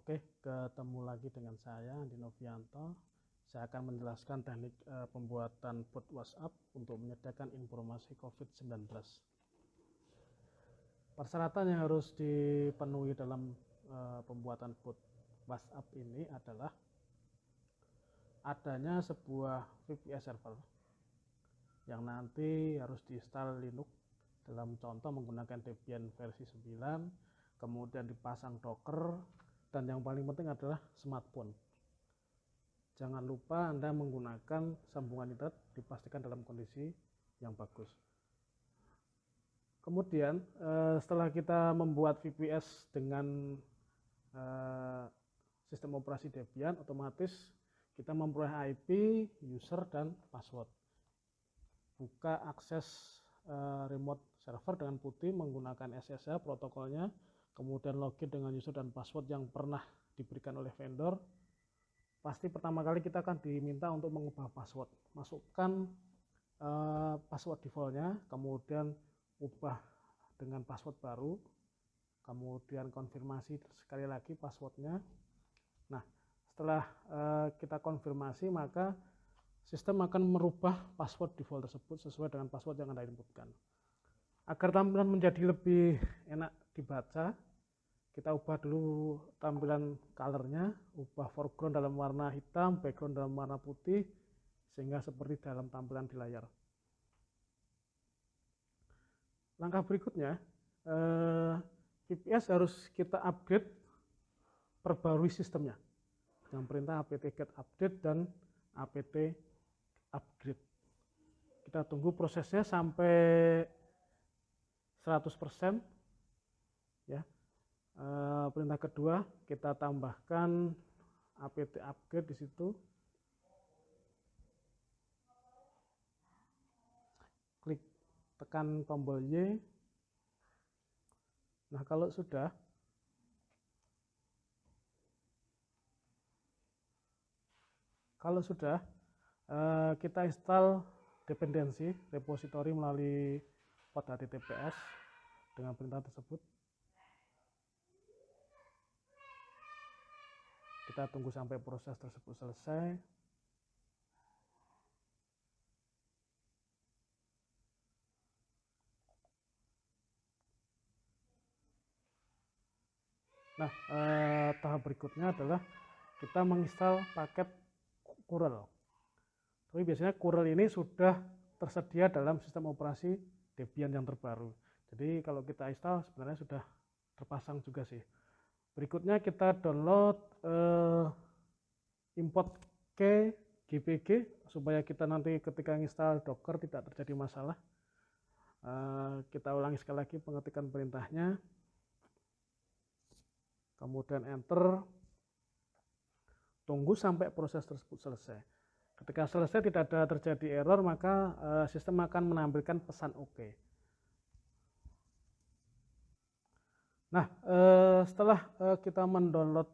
Oke, ketemu lagi dengan saya Andi Novianto. Saya akan menjelaskan teknik pembuatan bot WhatsApp untuk menyediakan informasi COVID-19. Persyaratan yang harus dipenuhi dalam pembuatan bot WhatsApp ini adalah adanya sebuah VPS server yang nanti harus diinstal Linux, dalam contoh menggunakan Debian versi 9, kemudian dipasang Docker, dan yang paling penting adalah smartphone. Jangan lupa Anda menggunakan sambungan internet, dipastikan dalam kondisi yang bagus. Kemudian setelah kita membuat VPS dengan sistem operasi Debian, otomatis kita memperoleh IP, user, dan password. Buka akses remote server dengan putih menggunakan SSH protokolnya, kemudian login dengan user dan password yang pernah diberikan oleh vendor. Pasti pertama kali kita akan diminta untuk mengubah password. Masukkan password defaultnya, kemudian ubah dengan password baru, kemudian konfirmasi sekali lagi passwordnya. Nah, setelah kita konfirmasi, maka sistem akan merubah password default tersebut sesuai dengan password yang Anda inputkan. Agar tampilan menjadi lebih enak dibaca, kita ubah dulu tampilan colornya, ubah foreground dalam warna hitam, background dalam warna putih, sehingga seperti dalam tampilan di layar. Langkah berikutnya, VPS harus kita update, perbarui sistemnya dengan perintah apt-get update dan apt-upgrade. Kita tunggu prosesnya sampai 100%. Ya. Perintah kedua, kita tambahkan apt-upgrade di situ. Klik tekan tombol Y. Nah, kalau sudah kita install dependensi repository melalui port HTTPS dengan perintah tersebut. Kita tunggu sampai proses tersebut selesai. Nah, tahap berikutnya adalah kita menginstal paket curl. Tapi biasanya curl ini sudah tersedia dalam sistem operasi Debian yang terbaru. Jadi kalau kita install sebenarnya sudah terpasang juga sih. Berikutnya kita download import ke GPG supaya kita nanti ketika install Docker tidak terjadi masalah. Kita ulangi sekali lagi pengetikan perintahnya, kemudian enter, tunggu sampai proses tersebut selesai. Ketika selesai tidak ada terjadi error, maka sistem akan menampilkan pesan OK. Nah, setelah kita mendownload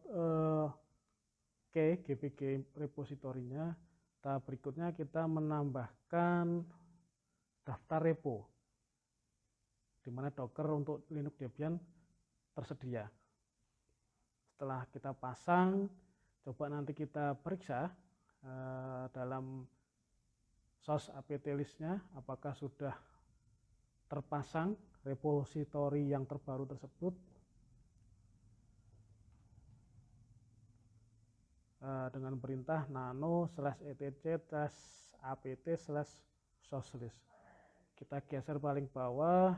GPG repositorinya, tahap berikutnya kita menambahkan daftar repo, di mana Docker untuk Linux Debian tersedia. Setelah kita pasang, coba nanti kita periksa dalam source apt listnya apakah sudah terpasang repositori yang terbaru tersebut. Dengan perintah nano/etc/apt/source list. Kita geser paling bawah.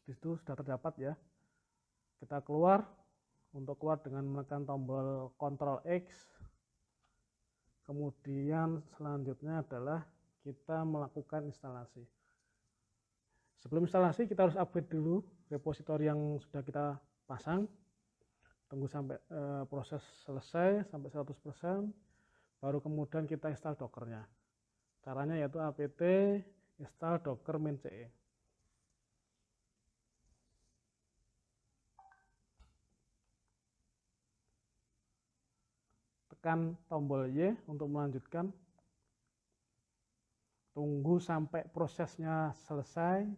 Di situ sudah terdapat ya. Kita keluar. Untuk keluar dengan menekan tombol Ctrl X. Kemudian selanjutnya adalah kita melakukan instalasi. Sebelum instalasi kita harus upgrade dulu repositori yang sudah kita pasang. Tunggu sampai proses selesai sampai 100%, baru kemudian kita install Dockernya. Caranya yaitu apt install docker min.ce. Tekan tombol Y untuk melanjutkan. Tunggu sampai prosesnya selesai.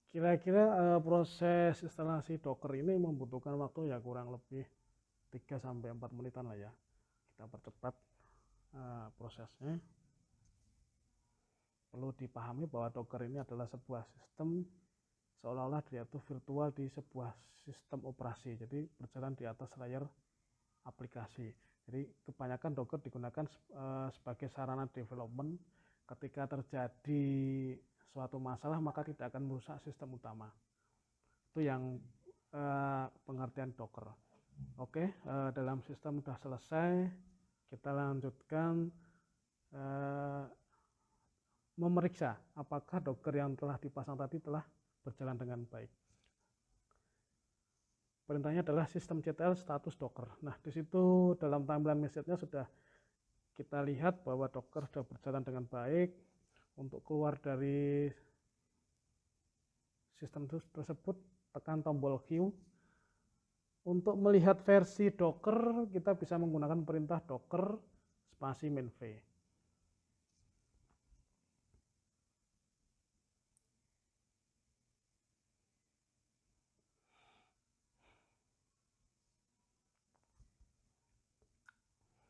Kira-kira proses instalasi Docker ini membutuhkan waktu ya kurang lebih 3-4 menitan lah ya. Kita percepat prosesnya. Perlu dipahami bahwa Docker ini adalah sebuah sistem seolah-olah dia itu virtual di sebuah sistem operasi. Jadi berjalan di atas layar aplikasi. Jadi kebanyakan Docker digunakan sebagai sarana development. Ketika terjadi suatu masalah maka tidak akan merusak sistem utama. Itu yang pengertian Docker. Oke, dalam sistem sudah selesai, kita lanjutkan memeriksa apakah Docker yang telah dipasang tadi telah berjalan dengan baik. Perintahnya adalah systemctl status Docker. Nah, di situ dalam timeline message-nya sudah kita lihat bahwa Docker sudah berjalan dengan baik. Untuk keluar dari sistem tersebut, tekan tombol Q. Untuk melihat versi Docker, kita bisa menggunakan perintah docker spasi -v.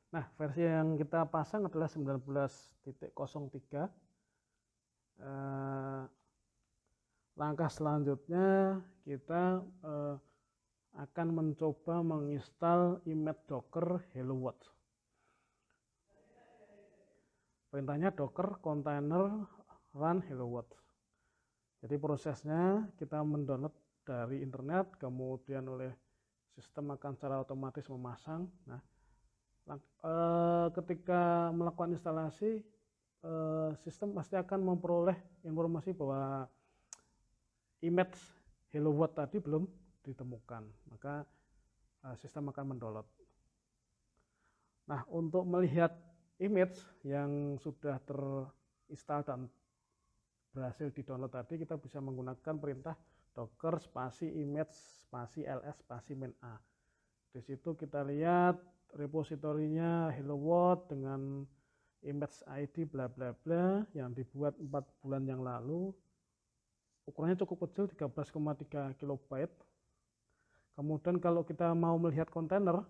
Nah, versi yang kita pasang adalah 19.03. Langkah selanjutnya kita akan mencoba menginstal image docker hello world. Perintahnya docker container run hello world. Jadi prosesnya kita mendownload dari internet, kemudian oleh sistem akan secara otomatis memasang. Nah, ketika melakukan instalasi, sistem pasti akan memperoleh informasi bahwa image hello world tadi belum ditemukan, maka sistem akan mendownload. Nah, untuk melihat image yang sudah terinstall dan berhasil di-download tadi, kita bisa menggunakan perintah docker spasi image spasi ls spasi -a. Di situ kita lihat repositorinya hello world dengan image ID bla bla bla yang dibuat 4 bulan yang lalu. Ukurannya cukup kecil, 13,3 kilobyte. Kemudian kalau kita mau melihat kontainer,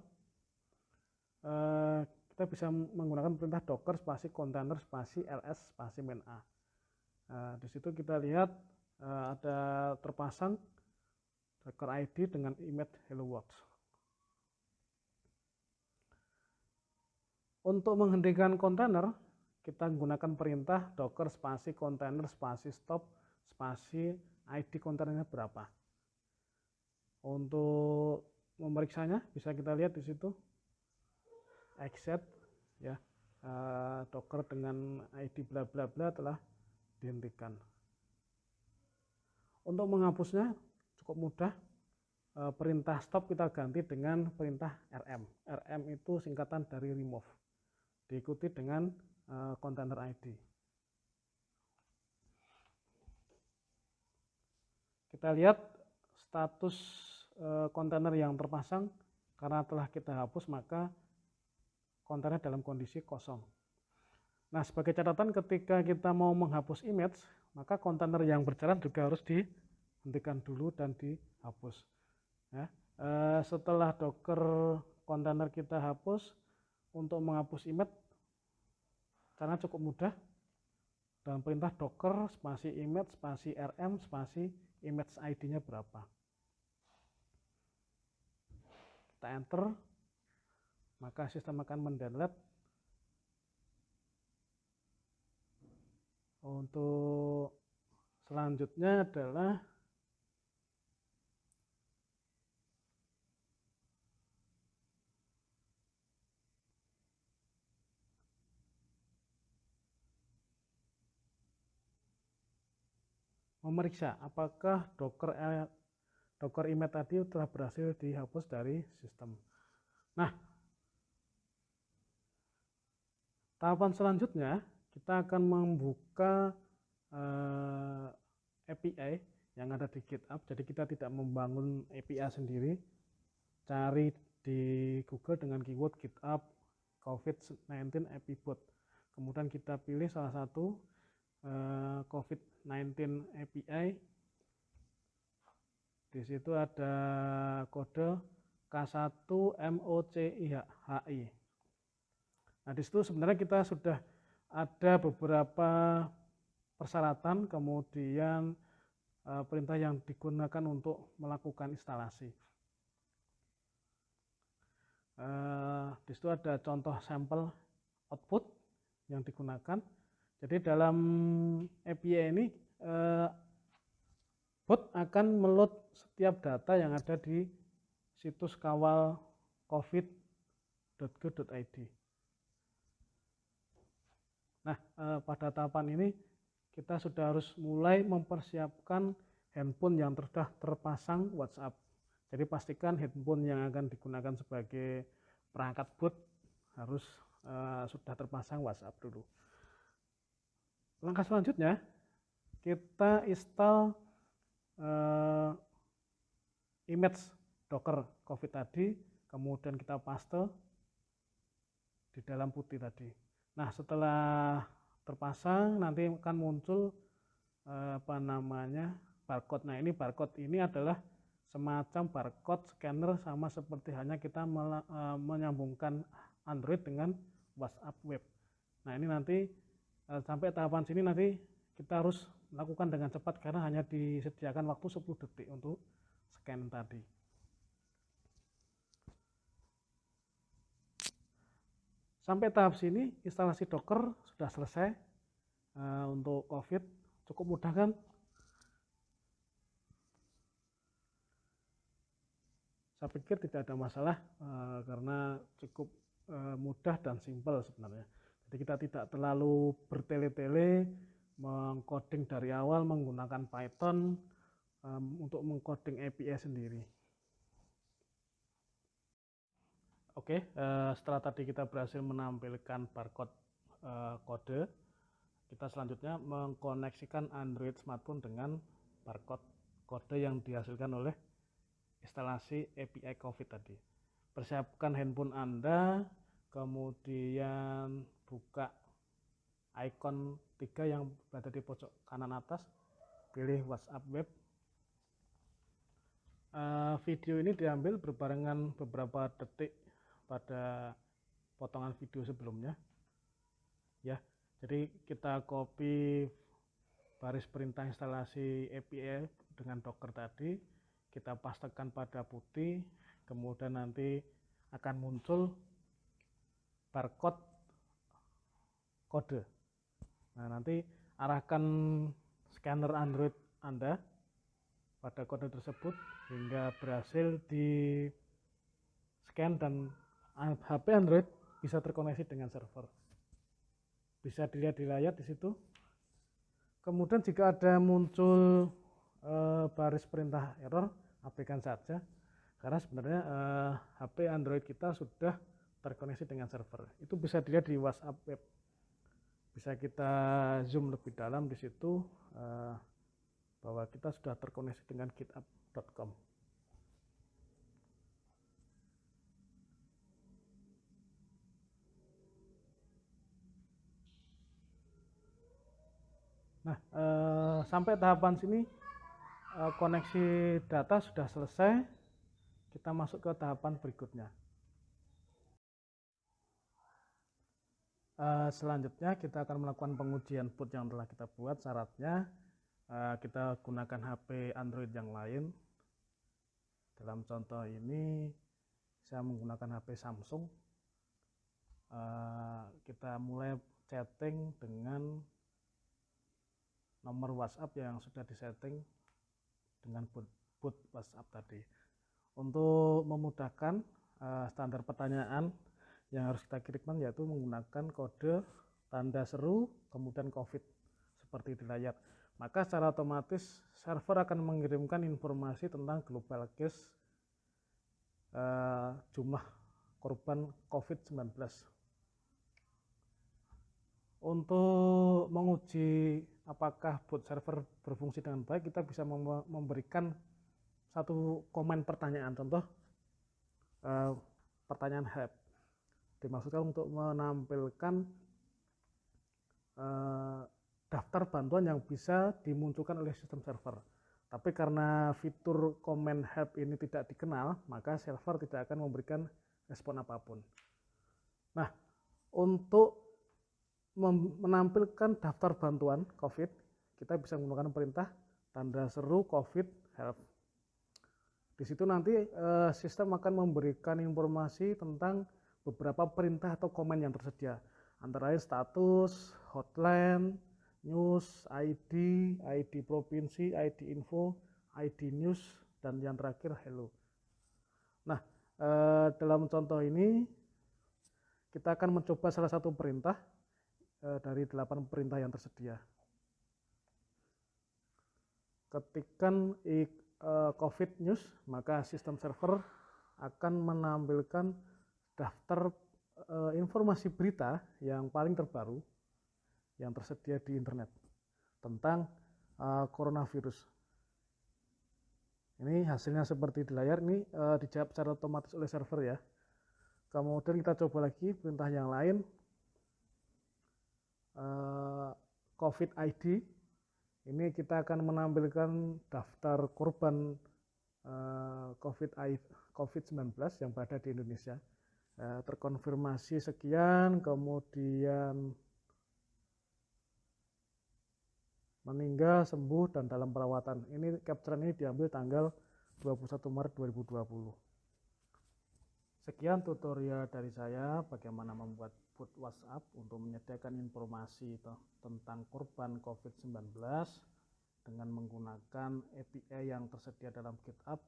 kita bisa menggunakan perintah docker spasi container spasi ls spasi -a. Di situ kita lihat ada terpasang docker ID dengan image hello world. Untuk menghentikan kontainer, kita menggunakan perintah docker spasi container spasi stop spasi ID kontainernya berapa. Untuk memeriksanya bisa kita lihat di situ exit ya, docker dengan ID bla bla bla telah dihentikan. Untuk menghapusnya cukup mudah, perintah stop kita ganti dengan perintah rm. Rm itu singkatan dari remove, diikuti dengan container ID. Kita lihat status kontainer yang terpasang, karena telah kita hapus maka kontainer dalam kondisi kosong. Nah, sebagai catatan ketika kita mau menghapus image, maka kontainer yang berjalan juga harus dihentikan dulu dan dihapus. Ya, setelah docker kontainer kita hapus, untuk menghapus image caranya cukup mudah. Dalam perintah docker spasi image spasi rm spasi image ID-nya berapa. Kita enter, maka sistem akan mendownload. Untuk selanjutnya adalah memeriksa apakah docker image tadi telah berhasil dihapus dari sistem. Nah, tahapan selanjutnya kita akan membuka API yang ada di GitHub. Jadi kita tidak membangun API sendiri. Cari di Google dengan keyword GitHub COVID-19 API Bot. Kemudian kita pilih salah satu COVID-19 API. Di situ ada kode K1MOCIHI. Nah, di situ sebenarnya kita sudah ada beberapa persyaratan, kemudian perintah yang digunakan untuk melakukan instalasi. Di situ ada contoh sampel output yang digunakan. Jadi dalam API ini bot akan meload setiap data yang ada di situs kawal covid.go.id. Nah, pada tahapan ini kita sudah harus mulai mempersiapkan handphone yang sudah terpasang WhatsApp. Jadi pastikan handphone yang akan digunakan sebagai perangkat boot harus sudah terpasang WhatsApp dulu. Langkah selanjutnya kita install image Docker COVID tadi, kemudian kita paste di dalam putih tadi. Nah, setelah terpasang nanti akan muncul barcode. Nah, ini barcode ini adalah semacam barcode scanner, sama seperti hanya kita menyambungkan Android dengan WhatsApp web. Nah, ini nanti sampai tahapan sini nanti kita harus lakukan dengan cepat karena hanya disediakan waktu 10 detik untuk scan tadi. Sampai tahap sini instalasi Docker sudah selesai. Untuk COVID cukup mudah kan? Saya pikir tidak ada masalah karena cukup mudah dan simpel sebenarnya. Jadi kita tidak terlalu bertele-tele mengcoding dari awal menggunakan Python untuk mengcoding API sendiri. Oke, setelah tadi kita berhasil menampilkan barcode kode, kita selanjutnya mengkoneksikan Android smartphone dengan barcode kode yang dihasilkan oleh instalasi API COVID tadi. Persiapkan handphone Anda, kemudian buka icon 3 yang berada di pojok kanan atas, pilih WhatsApp web. Video ini diambil berbarengan beberapa detik pada potongan video sebelumnya. Ya, jadi kita copy baris perintah instalasi API dengan Docker tadi, kita pastekan pada putih, kemudian nanti akan muncul barcode kode. Nah, nanti arahkan scanner Android Anda pada kode tersebut hingga berhasil di scan dan HP Android bisa terkoneksi dengan server. Bisa dilihat di layar di situ. Kemudian jika ada muncul baris perintah error, abaikan saja karena sebenarnya HP Android kita sudah terkoneksi dengan server. Itu bisa dilihat di WhatsApp web. Bisa kita zoom lebih dalam di situ bahwa kita sudah terkoneksi dengan github.com. Nah, sampai tahapan sini koneksi data sudah selesai. Kita masuk ke tahapan berikutnya. Selanjutnya kita akan melakukan pengujian boot yang telah kita buat. Syaratnya kita gunakan HP Android yang lain. Dalam contoh ini saya menggunakan HP Samsung. Kita mulai chatting dengan nomor WhatsApp yang sudah disetting dengan boot WhatsApp tadi. Untuk memudahkan standar pertanyaan yang harus kita kirimkan yaitu menggunakan kode tanda seru kemudian COVID seperti di layar. Maka secara otomatis server akan mengirimkan informasi tentang global case jumlah korban COVID-19. Untuk menguji apakah boot server berfungsi dengan baik, kita bisa memberikan satu komen pertanyaan. Contoh pertanyaan help dimaksudkan untuk menampilkan daftar bantuan yang bisa dimunculkan oleh sistem server. Tapi karena fitur command help ini tidak dikenal, maka server tidak akan memberikan respon apapun. Nah, untuk menampilkan daftar bantuan COVID, kita bisa menggunakan perintah tanda seru COVID help. Di situ nanti sistem akan memberikan informasi tentang beberapa perintah atau komen yang tersedia, antara lain status, hotline, news, ID, ID provinsi, ID info, ID news, dan yang terakhir hello. Nah, dalam contoh ini kita akan mencoba salah satu perintah dari 8 perintah yang tersedia. Ketikkan COVID news, maka sistem server akan menampilkan daftar informasi berita yang paling terbaru yang tersedia di internet tentang coronavirus. Ini hasilnya seperti di layar, ini dijawab secara otomatis oleh server ya. Kemudian kita coba lagi perintah yang lain, COVID ID. Ini kita akan menampilkan daftar korban COVID-19 yang berada di Indonesia. Terkonfirmasi sekian, kemudian meninggal, sembuh, dan dalam perawatan. Ini capture ini diambil tanggal 21 Maret 2020. Sekian tutorial dari saya bagaimana membuat bot WhatsApp untuk menyediakan informasi tentang korban COVID-19 dengan menggunakan API yang tersedia dalam GitHub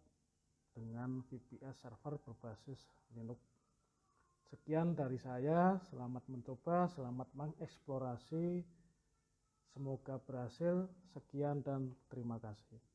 dengan VPS server berbasis Linux. Sekian dari saya, selamat mencoba, selamat mengeksplorasi. Semoga berhasil. Sekian dan terima kasih.